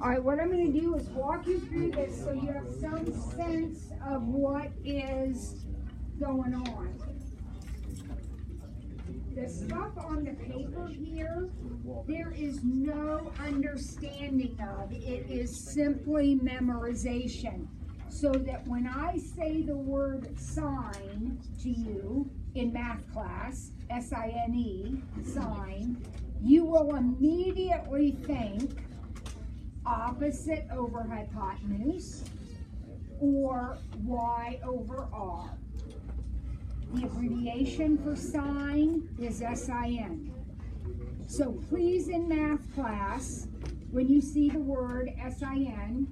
All right, what I'm going to do is walk you through this so you have some sense of what is going on. The stuff on the paper here, there is no understanding of. It is simply memorization. So that when I say the word sine to you in math class, S-I-N-E, sine, you will immediately think opposite over hypotenuse or y over r. The abbreviation for sine is SIN. So please, in math class, when you see the word SIN,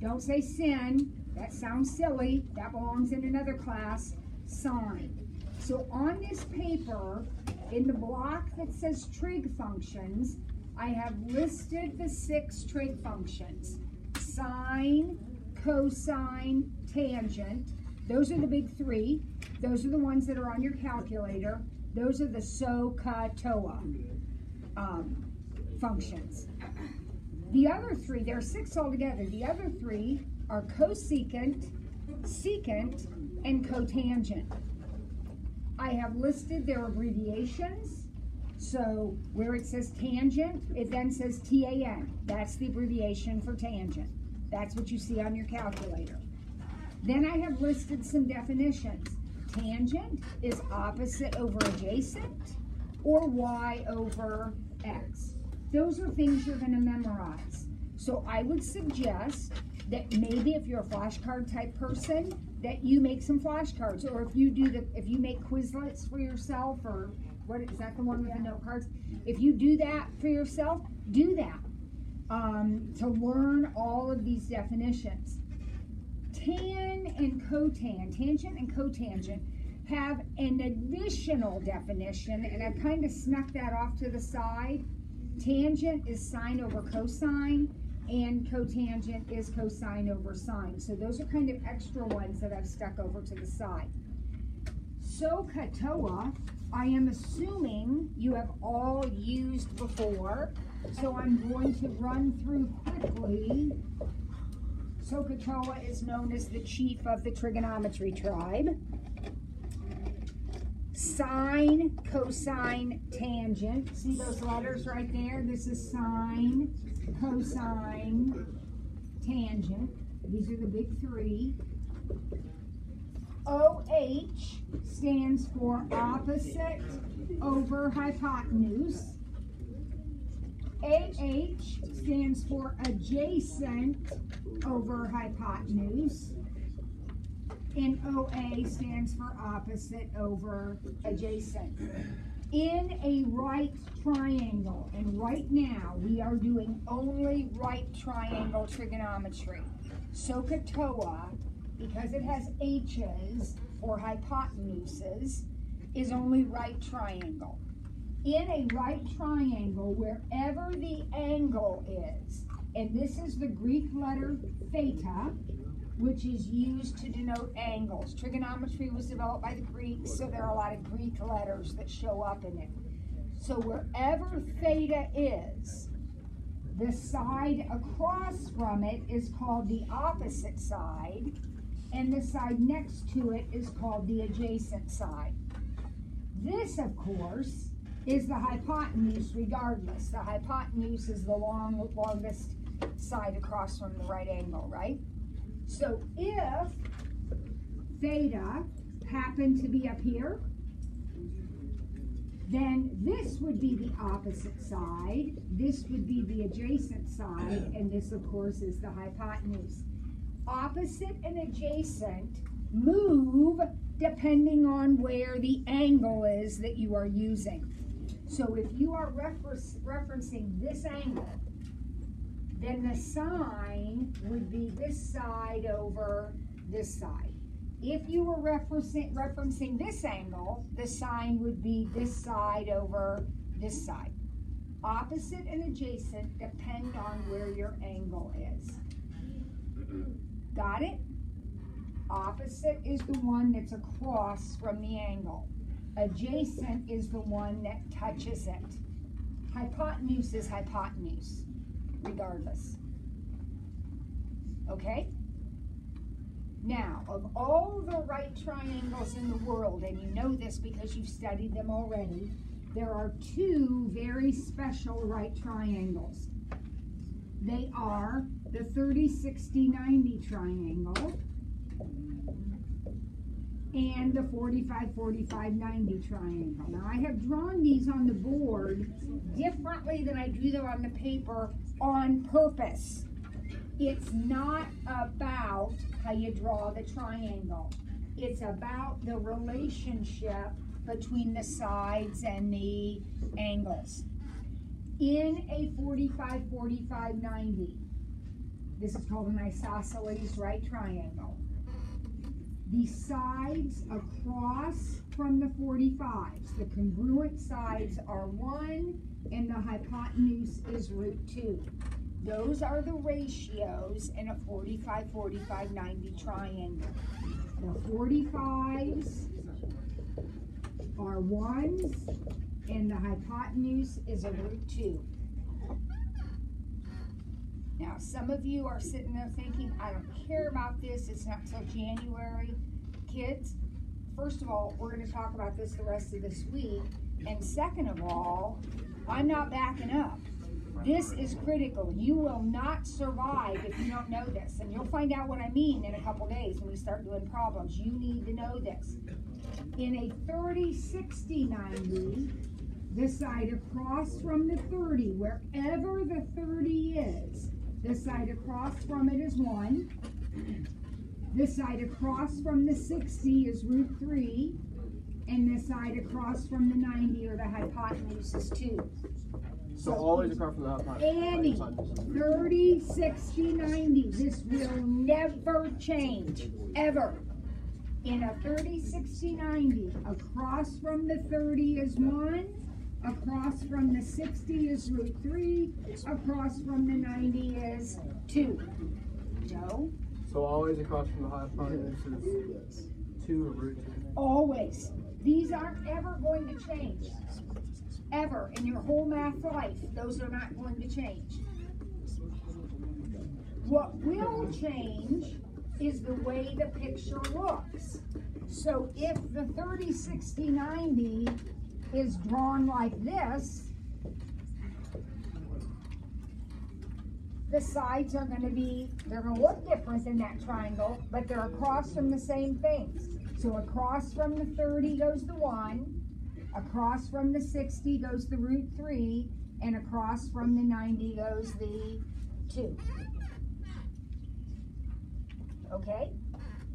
don't say sin. That sounds silly. That belongs in another class. Sine. So on this paper, in the block that says trig functions, I have listed the 6 trig functions. Sine, cosine, tangent. Those are the big 3. Those are the ones that are on your calculator. Those are the SOHCAHTOA functions. The other 3, there are 6 altogether. The other 3 are cosecant, secant, and cotangent. I have listed their abbreviations. So where it says tangent, it then says TAN. That's the abbreviation for tangent. That's what you see on your calculator. Then I have listed some definitions. Tangent is opposite over adjacent or y over x. Those are things you're going to memorize. So I would suggest that maybe if you're a flashcard type person, that you make some flashcards, or if you make Quizlets for yourself, or what is that, the one with the note cards? If you do that for yourself, do that to learn all of these definitions. Tan and cotan, tangent and cotangent, have an additional definition, and I've kind of snuck that off to the side. Tangent is sine over cosine, and cotangent is cosine over sine. So those are kind of extra ones that I've stuck over to the side. SOHCAHTOA, I am assuming you have all used before, so I'm going to run through quickly. SOHCAHTOA is known as the chief of the trigonometry tribe. Sine, cosine, tangent. See those letters right there? This is sine, cosine, tangent. These are the big 3. OH stands for opposite over hypotenuse. AH stands for adjacent over hypotenuse. And OA stands for opposite over adjacent. In a right triangle, and right now we are doing only right triangle trigonometry. SOHCAHTOA, because it has H's for hypotenuses, is only right triangle. In a right triangle, wherever the angle is, and this is the Greek letter theta, which is used to denote angles. Trigonometry was developed by the Greeks, so there are a lot of Greek letters that show up in it. So wherever theta is, the side across from it is called the opposite side, and the side next to it is called the adjacent side. This, of course, is the hypotenuse regardless. The hypotenuse is the longest side across from the right angle, right? So if theta happened to be up here, then this would be the opposite side, this would be the adjacent side, and this, of course, is the hypotenuse. Opposite and adjacent move depending on where the angle is that you are using. So if you are referencing this angle, then the sine would be this side over this side. If you were referencing this angle, the sine would be this side over this side. Opposite and adjacent depend on where your angle is. Got it? Opposite is the one that's across from the angle. Adjacent is the one that touches it. Hypotenuse is hypotenuse, regardless. Okay? Now, of all the right triangles in the world, and you know this because you've studied them already, there are two very special right triangles. They are the 30, 60, 90 triangle and the 45, 45, 90 triangle. Now, I have drawn these on the board differently than I drew them on the paper on purpose. It's not about how you draw the triangle. It's about the relationship between the sides and the angles. In a 45, 45, 90, this is called an isosceles right triangle. The sides across from the 45s, the congruent sides are 1 and the hypotenuse is √2. Those are the ratios in a 45, 45, 90 triangle. The 45s are 1s and the hypotenuse is a √2. Now, some of you are sitting there thinking, I don't care about this, it's not till January. Kids, first of all, we're going to talk about this the rest of this week. And second of all, I'm not backing up. This is critical. You will not survive if you don't know this. And you'll find out what I mean in a couple days when we start doing problems. You need to know this. In a 30, 60, 90, the side across from the 30, wherever the 30 is, the side across from it is 1. The side across from the 60 is √3. And the side across from the 90 or the hypotenuse is 2. So always across from the hypotenuse. Any 30, 60, 90, this will never change, ever. In a 30, 60, 90, across from the 30 is 1, across from the 60 is √3, across from the 90 is 2. Joe? So always across from the hypotenuse is 2 or √2. Always. These aren't ever going to change. Ever. In your whole math life, those are not going to change. What will change is the way the picture looks. So if the 30, 60, 90 is drawn like this, the sides are going to be, they're going to look different in that triangle, but they're across from the same things. So across from the 30 goes the 1, across from the 60 goes the √3, and across from the 90 goes the 2. Okay?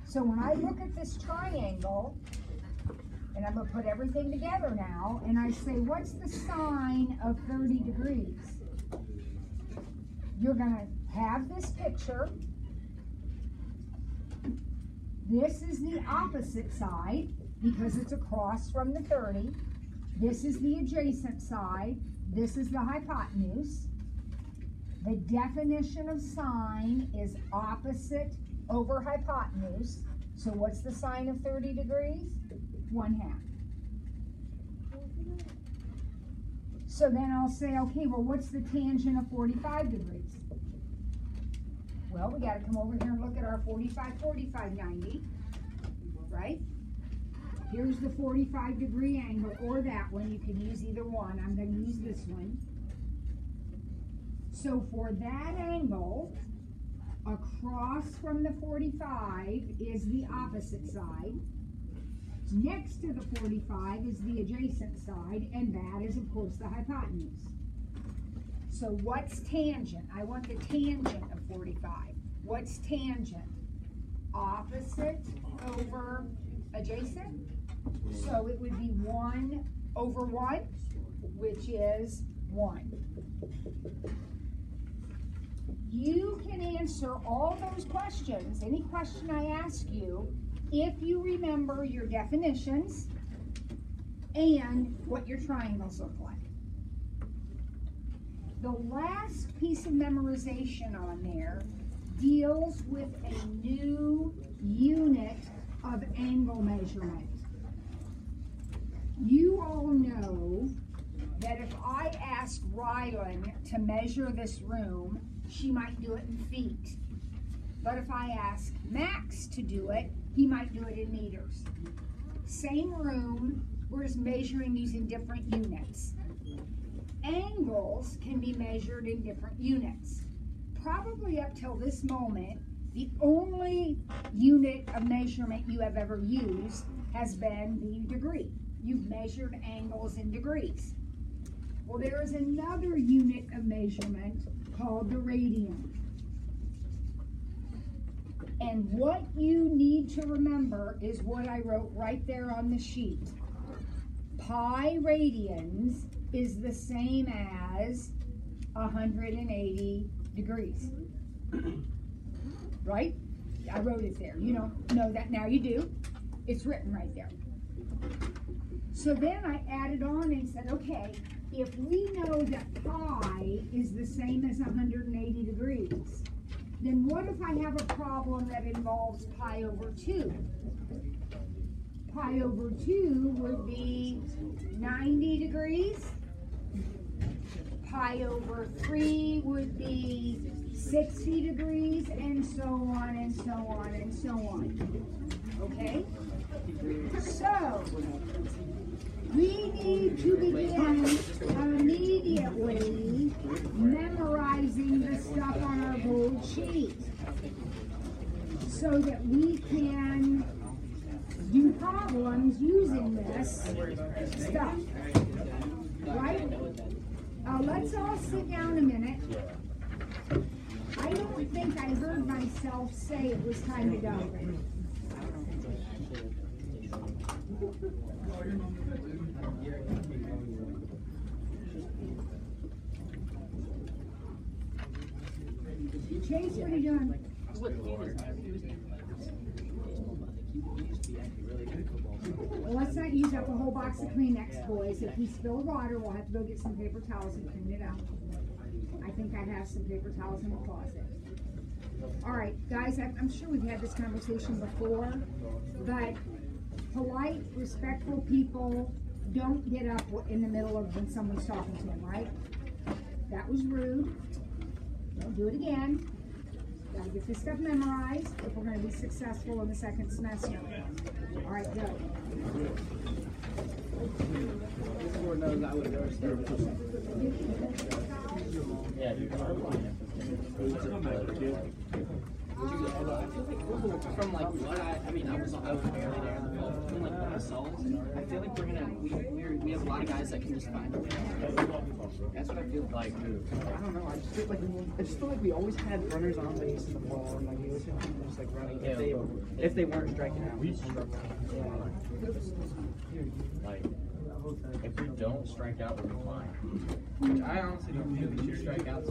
So when I look at this triangle, and I'm going to put everything together now, and I say, what's the sine of 30 degrees? You're going to have this picture. This is the opposite side because it's across from the 30. This is the adjacent side. This is the hypotenuse. The definition of sine is opposite over hypotenuse. So what's the sine of 30 degrees? 1/2. So then I'll say, okay, well, what's the tangent of 45 degrees? Well, we got to come over here and look at our 45, 45, 90, right? Here's the 45 degree angle, or that one. You can use either one. I'm going to use this one. So for that angle, across from the 45 is the opposite side. Next to the 45 is the adjacent side, and that is, of course, the hypotenuse. So what's tangent? I want the tangent of 45. What's tangent? Opposite over adjacent. So it would be 1 over 1, which is 1. You can answer all those questions, any question I ask you, if you remember your definitions and what your triangles look like. The last piece of memorization on there deals with a new unit of angle measurement. You all know that if I ask Rylan to measure this room, she might do it in feet. But if I ask Max to do it, he might do it in meters. Same room, we're just measuring using different units. Angles can be measured in different units. Probably up till this moment, the only unit of measurement you have ever used has been the degree. You've measured angles in degrees. Well, there is another unit of measurement called the radian. And what you need to remember is what I wrote right there on the sheet. Pi radians is the same as 180 degrees. Right? I wrote it there. You don't know that now, you do. It's written right there. So then I added on and said, okay, if we know that pi is the same as 180 degrees, then what if I have a problem that involves pi over 2? Pi over 2 would be 90 degrees. Pi over 3 would be 60 degrees, and so on, and so on, and so on. Okay? So, we need to begin immediately memorizing the stuff on our bold sheet so that we can do problems using this stuff. Right? Let's all sit down a minute. I don't think I heard myself say it was time to go. Chase, what are you doing? Well, let's not use up a whole box of Kleenex, boys. If we spill water, we'll have to go get some paper towels and clean it out. I think I have some paper towels in the closet. All right, guys, I'm sure we've had this conversation before, but polite, respectful people don't get up in the middle of when someone's talking to them, right? That was rude. Don't do it again. Gotta get this stuff memorized if we're gonna be successful in the second semester. All right, go. From like what I mean, I was barely there in the fall. From like what I saw, I feel like we have a lot of guys that can just find a way. That's what I feel like. I don't know. I just feel like we always had runners on base in the ball, and like we always had people just like running if they weren't striking out. Like, if we don't strike out, we're fine. Which I honestly don't feel we should strike out.